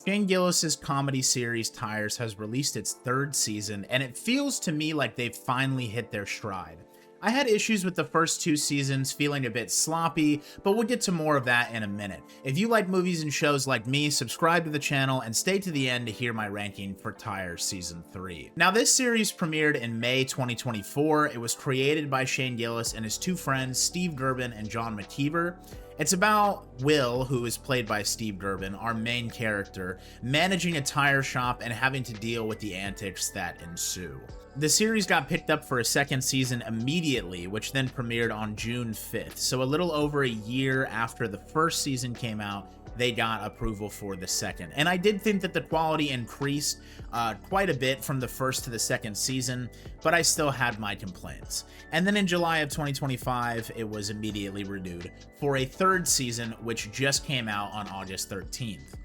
Shane Gillis's comedy series Tires has released its third season, and it feels to me like they've finally hit their stride. I had issues with the first two seasons feeling a bit sloppy, but we'll get to more of that in a minute. If you like movies and shows like me, subscribe to the channel and stay to the end to hear my ranking for Tires Season 3. Now, this series premiered in May 2024. It was created by Shane Gillis and his two friends, Steve Gerben and John McKeever. It's about Will, who is played by Steve Gerben, our main character, managing a tire shop and having to deal with the antics that ensue. The series got picked up for a second season immediately, which then premiered on June 5th. So a little over a year after the first season came out, they got approval for the second. And I did think that the quality increased quite a bit from the first to the second season, but I still had my complaints. And then in July of 2025, it was immediately renewed for a third season, which just came out on August 13th.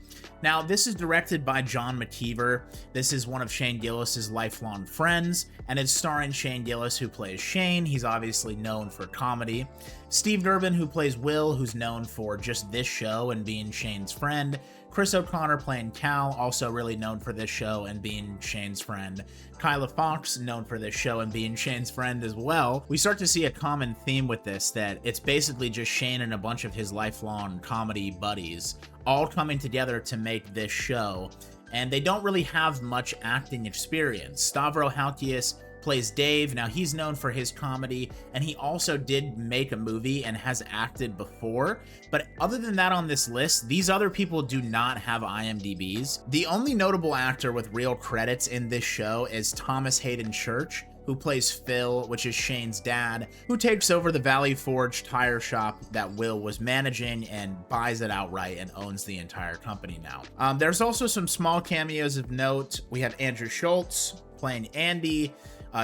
Now, this is directed by John McKeever. This is one of Shane Gillis's lifelong friends, and it's starring Shane Gillis, who plays Shane. He's obviously known for comedy. Steve Gerben, who plays Will, who's known for just this show and being Shane's friend. Chris O'Connor playing Cal, also really known for this show and being Shane's friend. Kyla Fox, known for this show and being Shane's friend as well. We start to see a common theme with this, that it's basically just Shane and a bunch of his lifelong comedy buddies all coming together to make this show, and they don't really have much acting experience. Stavro Halkias plays Dave. Now, he's known for his comedy, and he also did make a movie and has acted before. But other than that on this list, these other people do not have IMDb's. The only notable actor with real credits in this show is Thomas Hayden Church, who plays Phil, which is Shane's dad, who takes over the Valley Forge tire shop that Will was managing and buys it outright and owns the entire company now. There's also some small cameos of note. We have Andrew Schultz playing Andy,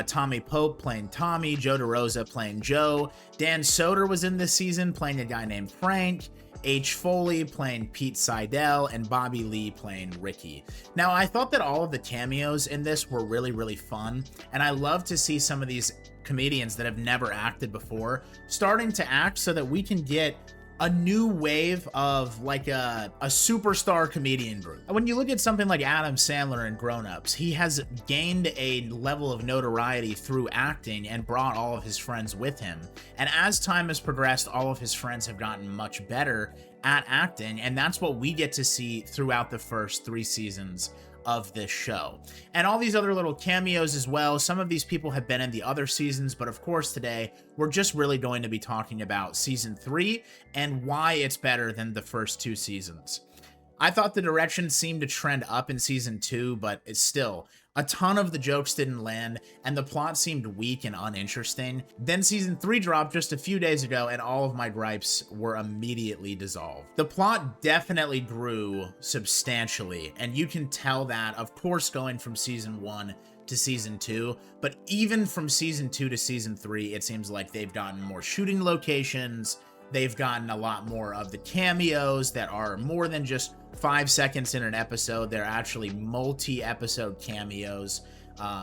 Tommy Pope playing Tommy, Joe DeRosa playing Joe. Dan Soder was in this season playing a guy named Frank. H. Foley playing Pete Seidel, and Bobby Lee playing Ricky. Now, I thought that all of the cameos in this were really, really fun, and I love to see some of these comedians that have never acted before starting to act so that we can get a new wave of like a superstar comedian group. When you look at something like Adam Sandler in Grown Ups, he has gained a level of notoriety through acting and brought all of his friends with him. And as time has progressed, all of his friends have gotten much better at acting, and that's what we get to see throughout the first 3 seasons of this show. And all these other little cameos as well. Some of these people have been in the other seasons, but of course today we're just really going to be talking about season 3 and why it's better than the first 2 seasons. I thought the direction seemed to trend up in season 2, but it's still, a ton of the jokes didn't land, and the plot seemed weak and uninteresting. Then season 3 dropped just a few days ago, and all of my gripes were immediately dissolved. The plot definitely grew substantially, and you can tell that, of course, going from season 1 to season 2, but even from season 2 to season 3, it seems like they've gotten more shooting locations. They've gotten a lot more of the cameos that are more than just 5 seconds in an episode. They're actually multi-episode cameos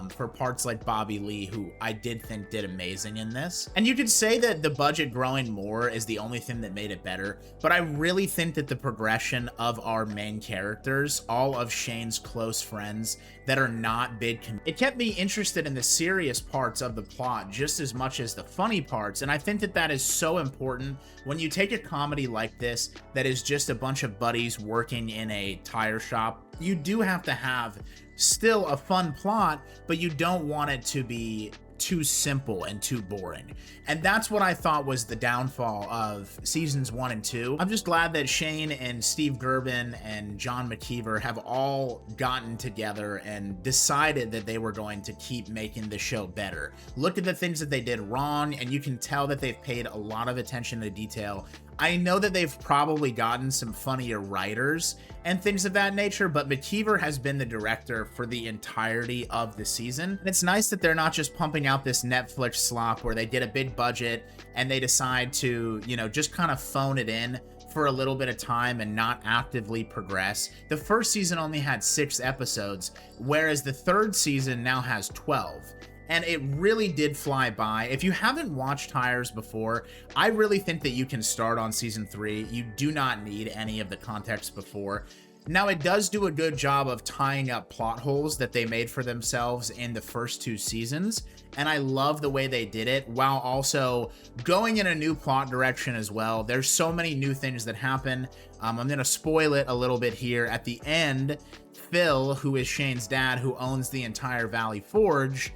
for parts like Bobby Lee, who I did think did amazing in this. And you could say that the budget growing more is the only thing that made it better, but I really think that the progression of our main characters, all of Shane's close friends that are not big, it kept me interested in the serious parts of the plot just as much as the funny parts, and I think that that is so important when you take a comedy like this that is just a bunch of buddies working in a tire shop. You do have to have still a fun plot, but you don't want it to be too simple and too boring. And that's what I thought was the downfall of seasons 1 and 2. I'm just glad that Shane and Steve Gerben and John McKeever have all gotten together and decided that they were going to keep making the show better. Look at the things that they did wrong, and you can tell that they've paid a lot of attention to detail. I know that they've probably gotten some funnier writers and things of that nature, but McKeever has been the director for the entirety of the season. And it's nice that they're not just pumping out this Netflix slop where they get a big budget and they decide to, just kind of phone it in for a little bit of time and not actively progress. The first season only had 6 episodes, whereas the third season now has 12. And it really did fly by. If you haven't watched Tires before, I really think that you can start on season 3. You do not need any of the context before. Now, it does do a good job of tying up plot holes that they made for themselves in the first 2 seasons, and I love the way they did it, while also going in a new plot direction as well. There's so many new things that happen. I'm going to spoil it a little bit here. At the end, Phil, who is Shane's dad, who owns the entire Valley Forge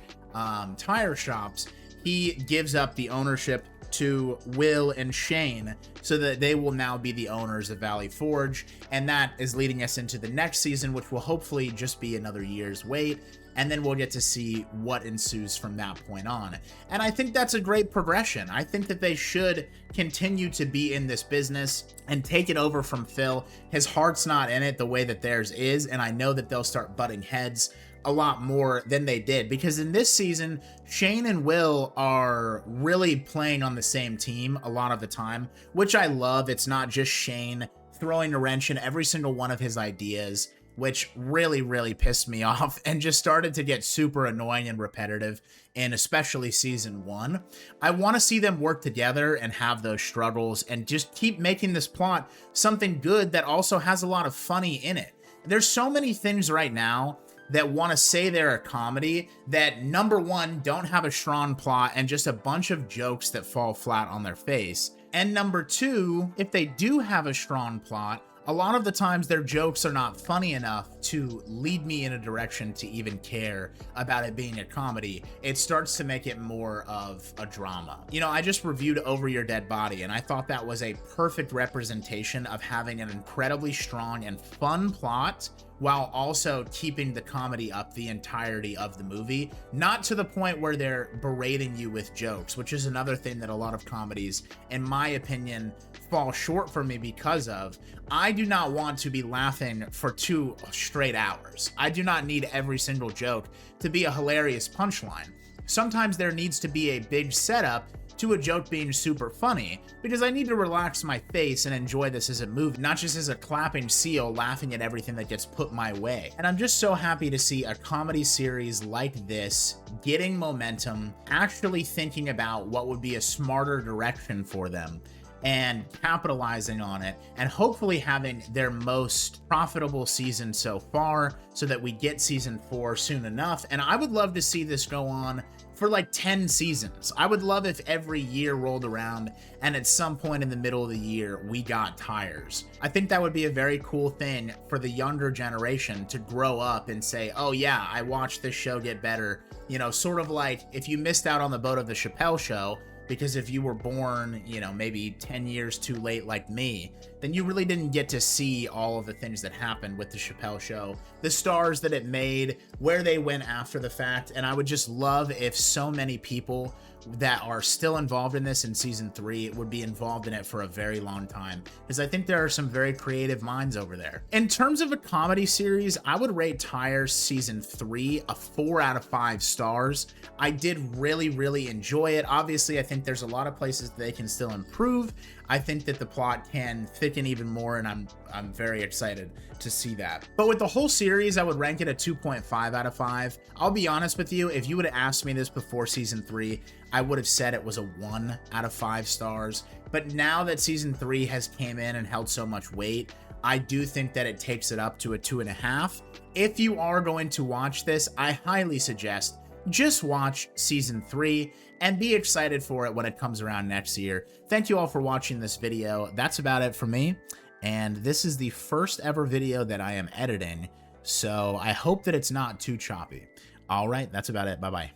tire shops, he gives up the ownership to Will and Shane so that they will now be the owners of Valley Forge, and that is leading us into the next season, which will hopefully just be another year's wait, and then we'll get to see what ensues from that point on. And I think that's a great progression. I think that they should continue to be in this business and take it over from Phil. His heart's not in it the way that theirs is, and I know that they'll start butting heads a lot more than they did, because in this season, Shane and Will are really playing on the same team a lot of the time, which I love. It's not just Shane throwing a wrench in every single one of his ideas, which really pissed me off and just started to get super annoying and repetitive in especially season 1. I want to see them work together and have those struggles and just keep making this plot something good that also has a lot of funny in it. There's so many things right now that want to say they're a comedy that, number one, don't have a strong plot and just a bunch of jokes that fall flat on their face. And number two, if they do have a strong plot, a lot of the times their jokes are not funny enough to lead me in a direction to even care about it being a comedy. It starts to make it more of a drama. You know, I just reviewed Over Your Dead Body, and I thought that was a perfect representation of having an incredibly strong and fun plot while also keeping the comedy up the entirety of the movie, not to the point where they're berating you with jokes, which is another thing that a lot of comedies, in my opinion, fall short for me because of. I do not want to be laughing for 2 straight hours. I do not need every single joke to be a hilarious punchline. Sometimes there needs to be a big setup to a joke being super funny, because I need to relax my face and enjoy this as a movie, not just as a clapping seal laughing at everything that gets put my way. And I'm just so happy to see a comedy series like this getting momentum, actually thinking about what would be a smarter direction for them and capitalizing on it, and hopefully having their most profitable season so far so that we get season 4 soon enough. And I would love to see this go on for like 10 seasons. I would love if every year rolled around and at some point in the middle of the year we got tires. I think that would be a very cool thing for the younger generation to grow up and say, oh yeah, I watched this show get better. You know, sort of like if you missed out on the boat of the Chappelle Show, because if you were born, you know, maybe 10 years too late like me, then you really didn't get to see all of the things that happened with the Chappelle Show, the stars that it made, where they went after the fact. And I would just love if so many people that are still involved in this in season 3 would be involved in it for a very long time, because I think there are some very creative minds over there. In terms of a comedy series, I would rate Tires season 3 a 4 out of 5 stars. I did really enjoy it. Obviously, I think there's a lot of places that they can still improve. I think that the plot can thicken even more, and I'm very excited to see that. But with the whole series, I would rank it a 2.5 out of 5. I'll be honest with you, if you would have asked me this before season 3, I would have said it was a 1 out of 5 stars. But now that season 3 has came in and held so much weight, I do think that it takes it up to a 2.5. If you are going to watch this, I highly suggest just watch season 3 and be excited for it when it comes around next year. Thank you all for watching this video. That's about it for me. And this is the first ever video that I am editing, so I hope that it's not too choppy. All right, that's about it. Bye-bye.